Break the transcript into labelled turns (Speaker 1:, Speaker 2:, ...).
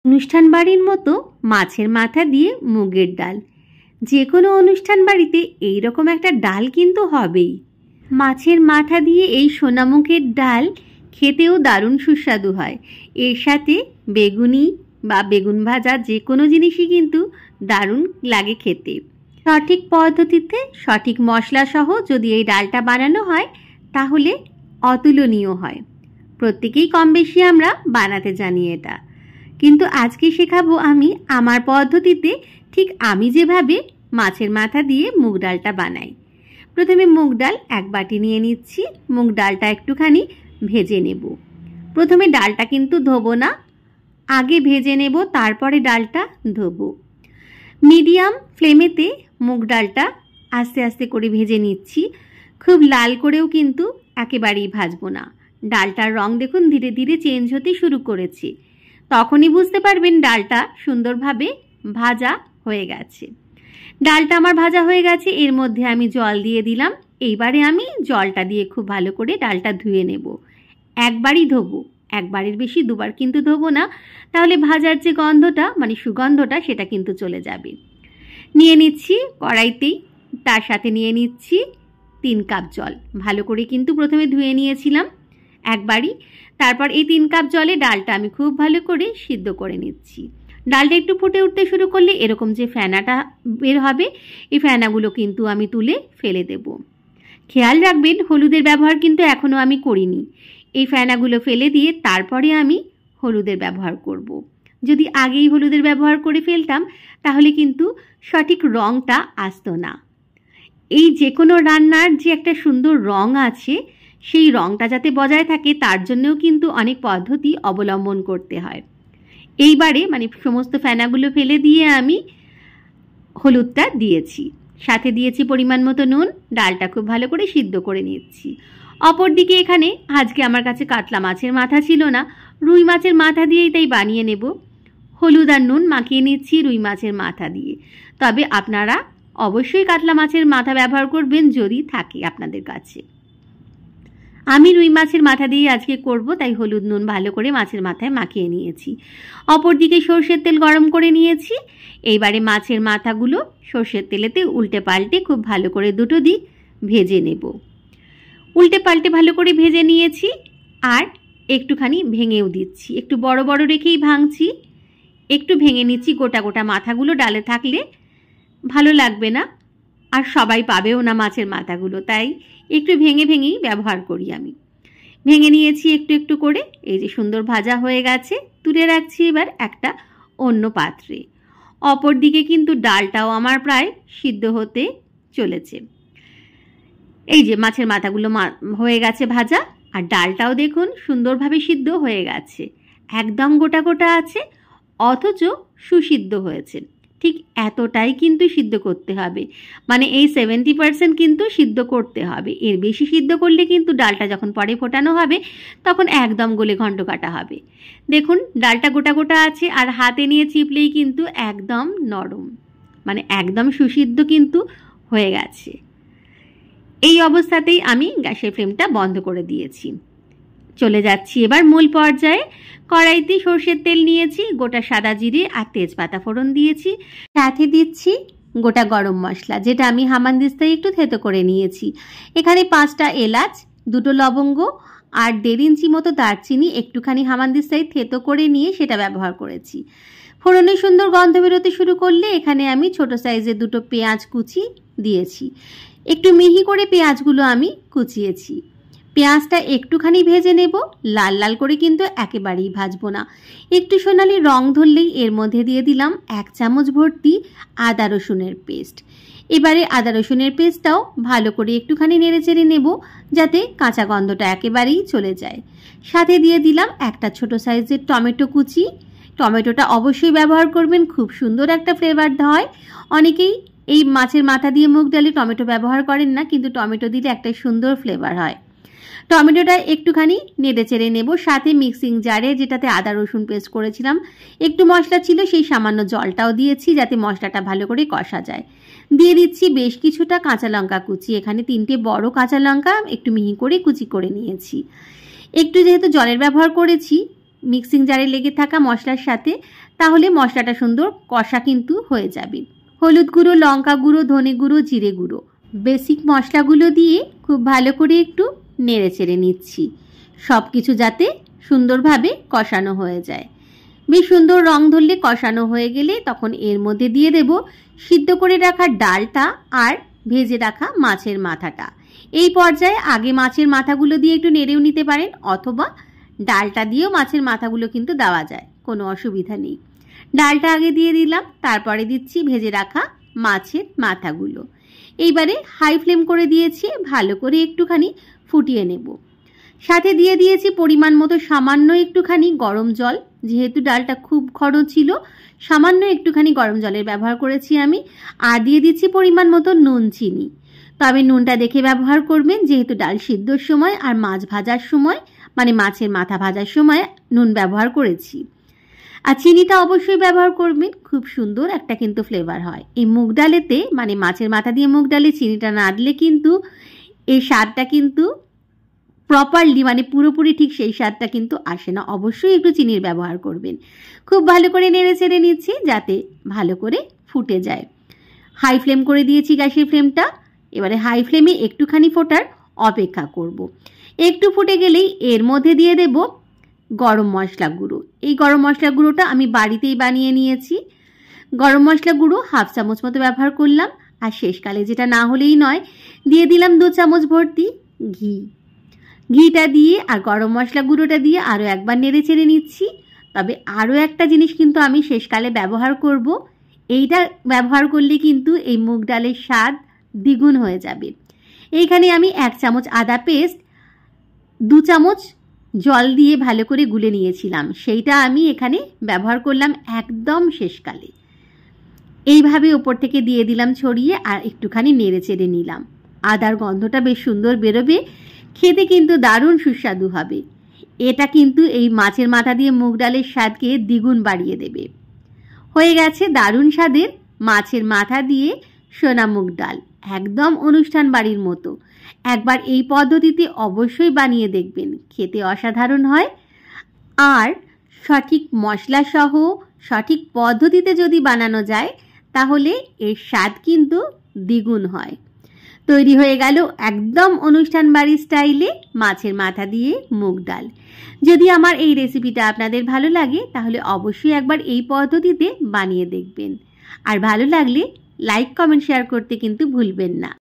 Speaker 1: অনুষ্ঠান বাড়ির মতো মাছের মাথা দিয়ে মুগের ডাল, যে কোনো অনুষ্ঠান বাড়িতে এই রকম একটা ডাল কিন্তু হবেই। মাছের মাথা দিয়ে এই সোনামুগের ডাল খেতেও দারুণ সুস্বাদু হয়। এর সাথে বেগুনি বা বেগুন ভাজা যে কোনো জিনিসই কিন্তু দারুণ লাগে খেতে। সঠিক পদ্ধতিতে সঠিক মশলা সহ যদি এই ডালটা বানানো হয় তাহলে অতুলনীয় হয়। প্রত্যেকেই কম বেশি আমরা বানাতে জানি এটা, কিন্তু আজকে শেখাবো আমি আমার পদ্ধতিতে, ঠিক আমি যেভাবে মাছের মাথা দিয়ে মুগ ডালটা বানাই। প্রথমে মুগ ডাল এক বাটি নিয়ে নিচ্ছি। মুগ ডালটা একটুখানি ভেজে নেব। প্রথমে ডালটা কিন্তু ধোবো না, আগে ভেজে নেব, তারপরে ডালটা ধোবো। মিডিয়াম ফ্লেমেতে মুগ ডালটা আস্তে আস্তে করে ভেজে নিচ্ছি। খুব লাল করেও কিন্তু একেবারেই ভাজবো না। ডালটার রং দেখুন ধীরে ধীরে চেঞ্জ হতে শুরু করেছে, তখনই বুঝতে পারবেন ডালটা সুন্দরভাবে ভাজা হয়ে গেছে। ডালটা আমার ভাজা হয়ে গেছে, এর মধ্যে আমি জল দিয়ে দিলাম। এইবারে আমি জলটা দিয়ে খুব ভালো করে ডালটা ধুয়ে নেব। একবারই ধোবো, একবারের বেশি দুবার কিন্তু ধোবো না, তাহলে ভাজার যে গন্ধটা মানে সুগন্ধটা সেটা কিন্তু চলে যাবে। নিয়ে নিচ্ছি কড়াইতেই, তার সাথে নিয়ে নিচ্ছি 3 কাপ জল। ভালো করে কিন্তু প্রথমে ধুয়ে নিয়েছিলাম একবারই, তারপর এই 3 কাপ জলে ডালটা আমি খুব ভালো করে সিদ্ধ করে নিচ্ছি। ডালটা একটু ফুটে উঠতে শুরু করলে এরকম যে ফেনাটা বের হবে, এই ফেনাগুলো কিন্তু আমি তুলে ফেলে দেব। খেয়াল রাখবেন হলুদের ব্যবহার কিন্তু এখনও আমি করিনি। এই ফেনাগুলো ফেলে দিয়ে তারপরে আমি হলুদের ব্যবহার করব। যদি আগেই হলুদের ব্যবহার করে ফেলতাম তাহলে কিন্তু সঠিক রঙটা আসতো না। এই যে কোনো রান্নার যে একটা সুন্দর রং আছে, সেই রঙটা যাতে বজায় থাকে তার জন্যও কিন্তু অনেক পদ্ধতি অবলম্বন করতে হয়। এইবারে মানে সমস্ত ফেনাগুলো ফেলে দিয়ে আমি হলুদটা দিয়েছি, সাথে দিয়েছি পরিমাণ মতো নুন। ডালটা খুব ভালো করে সিদ্ধ করে নিচ্ছি। অপরদিকে এখানে আজকে আমার কাছে কাতলা মাছের মাথা ছিল না, রুই মাছের মাথা দিয়েই তাই বানিয়ে নেব। হলুদ আর নুন মাখিয়ে নিচ্ছি রুই মাছের মাথা দিয়ে। তবে আপনারা অবশ্যই কাতলা মাছের মাথা ব্যবহার করবেন যদি থাকে আপনাদের কাছে। আমি রুই মাছের মাথা দিয়ে আজকে করব, তাই হলুদ নুন ভালো করে মাছের মাথায় মাখিয়ে নিয়েছি। অপরদিকে সর্ষের তেল গরম করে নিয়েছি। এইবারে মাছের মাথাগুলো সর্ষের তেলেতে উল্টে পাল্টে খুব ভালো করে দুটো দিক ভেজে নেব। উল্টে পাল্টে ভালো করে ভেজে নিয়েছি, আর একটুখানি ভেঙেও দিচ্ছি। একটু বড় বড় রেখেই ভাঙছি, একটু ভেঙে নিচ্ছি। গোটা গোটা মাথাগুলো ডালে থাকলে ভালো লাগবে না, আর সবাই পাবেও না মাছের মাথাগুলো, তাই একটু ভেঙে ভেঙেই ব্যবহার করি আমি। ভেঙে নিয়েছি একটু একটু করে। এই যে সুন্দর ভাজা হয়ে গেছে, তুলে রাখছি এবার একটা অন্য পাত্রে। অপর দিকে কিন্তু ডালটাও আমার প্রায় সিদ্ধ হতে চলেছে। এই যে মাছের মাথাগুলো হয়ে গেছে ভাজা, আর ডালটাও দেখুন সুন্দরভাবে সিদ্ধ হয়ে গেছে। একদম গোটা গোটা আছে, অথচ সুসিদ্ধ হয়েছে। ঠিক এতটাই কিন্তু সিদ্ধ করতে হবে, মানে এই 70% কিন্তু সিদ্ধ করতে হবে। এর বেশি সিদ্ধ করলে কিন্তু ডালটা যখন পরে ফোটানো হবে তখন একদম গলে ঘন্ট কাটা হবে। দেখুন ডালটা গোটা গোটা আছে, আর হাতে নিয়ে চিপলেই কিন্তু একদম নরম, মানে একদম সুসিদ্ধ কিন্তু হয়ে গেছে। এই অবস্থাতেই আমি গ্যাসের ফ্লেমটা বন্ধ করে দিয়েছি। চলে যাচ্ছি এবার মূল পর্যায়ে। কড়াইতে সর্ষের তেল নিয়েছি, গোটা সাদা জিরে আর তেজপাতা ফোড়ন দিয়েছি, সাথে দিচ্ছি গোটা গরম মশলা, যেটা আমি হামানদিস্তায় একটু থেতো করে নিয়েছি। এখানে 5টা এলাচ, 2টো লবঙ্গ আর 1.5 ইঞ্চি মতো দারচিনি একটুখানি হামানদিস্তায় থেতো করে নিয়ে সেটা ব্যবহার করেছি। ফোড়নে সুন্দর গন্ধ বেরোতে শুরু করলে এখানে আমি ছোট সাইজের 2টো পেঁয়াজ কুচি দিয়েছি। একটু মিহি করে পেঁয়াজগুলো আমি কুচিয়েছি। পেঁয়াজটা একটুখানি ভেজে নেব, লাল লাল করে কিন্তু একেবারেই ভাজবো না। একটু সোনালি রং ধরলেই এর মধ্যে দিয়ে দিলাম 1 চামচ ভর্তি আদা রসুনের পেস্ট। এবারে আদা রসুনের পেস্টটাও ভালো করে একটুখানি নেড়েচেড়ে নেব, যাতে কাঁচা গন্ধটা একেবারেই চলে যায়। সাথে দিয়ে দিলাম একটা ছোট সাইজের টমেটো কুচি। টমেটোটা অবশ্যই ব্যবহার করবেন, খুব সুন্দর একটা ফ্লেভার হয়। অনেকেই এই মাছের মাথা দিয়ে মুগ ডালে টমেটো ব্যবহার করেন না, কিন্তু টমেটো দিলে একটা সুন্দর ফ্লেভার হয়। টমেটোটা একটুখানি নেড়ে চেড়ে নেব। সাথে মিক্সিং জারে, যেটাতে আদা রসুন পেস্ট করেছিলাম, একটু মশলা ছিল, সেই সামান্য জলটাও দিয়েছি যাতে মশলাটা ভালো করে কষা যায়। দিয়ে দিচ্ছি বেশ কিছুটা কাঁচা লঙ্কা কুচি। এখানে 3টে বড় কাঁচা লঙ্কা একটু মিহি করে কুচি করে নিয়েছি। একটু যেহেতু জলের ব্যবহার করেছি, মিক্সিং জারে লেগে থাকা মশলার সাথে, তাহলে মশলাটা সুন্দর কষা কিন্তু হয়ে যাবে। হলুদ গুঁড়ো, লঙ্কা গুঁড়ো, ধনে গুঁড়ো, জিরে গুঁড়ো, বেসিক মশলাগুলো দিয়ে খুব ভালো করে একটু নেড়ে চেড়ে নিচ্ছি, সব কিছু যাতে সুন্দরভাবে কষানো হয়ে যায়। বেশ সুন্দর রং ধরলে, কষানো হয়ে গেলে তখন এর মধ্যে দিয়ে দেব সিদ্ধ করে রাখা ডালটা আর ভেজে রাখা মাছের মাথাটা। এই পর্যায়ে আগে মাছের মাথাগুলো দিয়ে একটু নেড়েও নিতে পারেন, অথবা ডালটা দিয়েও মাছের মাথাগুলো কিন্তু দেওয়া যায়, কোনো অসুবিধা নেই। ডালটা আগে দিয়ে দিলাম, তারপরে দিচ্ছি ভেজে রাখা মাছের মাথাগুলো। এইবারে হাই ফ্লেম করে দিয়েছি, ভালো করে একটুখানি ফুটিয়ে নেব। সাথে দিয়ে দিয়েছি পরিমাণ মতো সামান্য একটুখানি গরম জল, যেহেতু ডালটা খুব ঘন ছিল সামান্য একটুখানি গরম জলের ব্যবহার করেছি আমি। আর দিয়ে দিচ্ছি পরিমাণ মতো নুন, চিনি। তবে নুনটা দেখে ব্যবহার করবেন, যেহেতু ডাল সিদ্ধর সময় আর মাছ ভাজার সময়, মানে মাছের মাথা ভাজার সময় নুন ব্যবহার করেছি। আর চিনিটা অবশ্যই ব্যবহার করবেন, খুব সুন্দর একটা কিন্তু ফ্লেভার হয় এই মুগ ডালেতে। মানে মাছের মাথা দিয়ে মুগ ডালে চিনিটা না দিলে কিন্তু এই স্বাদটা কিন্তু প্রপারলি, মানে পুরোপুরি ঠিক সেই স্বাদটা কিন্তু আসে না। অবশ্যই একটু চিনির ব্যবহার করবেন। খুব ভালো করে নেড়ে চেড়ে নিচ্ছি যাতে ভালো করে ফুটে যায়। হাই ফ্লেম করে দিয়েছি গ্যাসের ফ্লেমটা। এবারে হাই ফ্লেমে একটুখানি ফোটার অপেক্ষা করব। একটু ফুটে গেলেই এর মধ্যে দিয়ে দেব গরম মশলা গুঁড়ো। এই গরম মশলা গুঁড়োটা আমি বাড়িতেই বানিয়ে নিয়েছি। গরম মশলা গুঁড়ো 1/2 চামচ মতো ব্যবহার করলাম। আর শেষকালে, যেটা না হলেই নয়, দিয়ে দিলাম 2 চামচ ভর্তি ঘি। ঘিটা দিয়ে আর গরম মশলা গুঁড়োটা দিয়ে আরও একবার নেড়ে চেড়ে নিচ্ছি। তবে আরও একটা জিনিস কিন্তু আমি শেষকালে ব্যবহার করব। এইটা ব্যবহার করলে কিন্তু এই মুগ ডালের স্বাদ দ্বিগুণ হয়ে যাবে। এইখানে আমি 1 চামচ আদা পেস্ট 2 চামচ জল দিয়ে ভালো করে গুলে নিয়েছিলাম, সেইটা আমি এখানে ব্যবহার করলাম একদম শেষকালে। এইভাবে ওপর থেকে দিয়ে দিলাম ছড়িয়ে, আর একটুখানি নেড়ে চেড়ে নিলাম। আদার গন্ধটা বেশ সুন্দর বেরোবে, খেতে কিন্তু দারুণ সুস্বাদু হবে। এটা কিন্তু এই মাছের মাথা দিয়ে মুগ ডালের স্বাদকে দ্বিগুণ বাড়িয়ে দেবে। হয়ে গেছে দারুণ স্বাদের মাছের মাথা দিয়ে সোনা মুগ ডাল, একদম অনুষ্ঠান বাড়ির মতো। একবার এই পদ্ধতিতে অবশ্যই বানিয়ে দেখবেন, খেতে অসাধারণ হয়। আর সঠিক মশলা সহ সঠিক পদ্ধতিতে যদি বানানো যায় তাহলে এর স্বাদ কিন্তু দ্বিগুণ হয়। তৈরি হয়ে গেল একদম অনুষ্ঠান বাড়ির স্টাইলে মাছের মাথা দিয়ে মুগ ডাল। যদি আমার এই রেসিপিটা আপনাদের ভালো লাগে তাহলে অবশ্যই একবার এই পদ্ধতিতে বানিয়ে দেখবেন। আর ভালো লাগলে লাইক, কমেন্ট, শেয়ার করতে কিন্তু ভুলবেন না।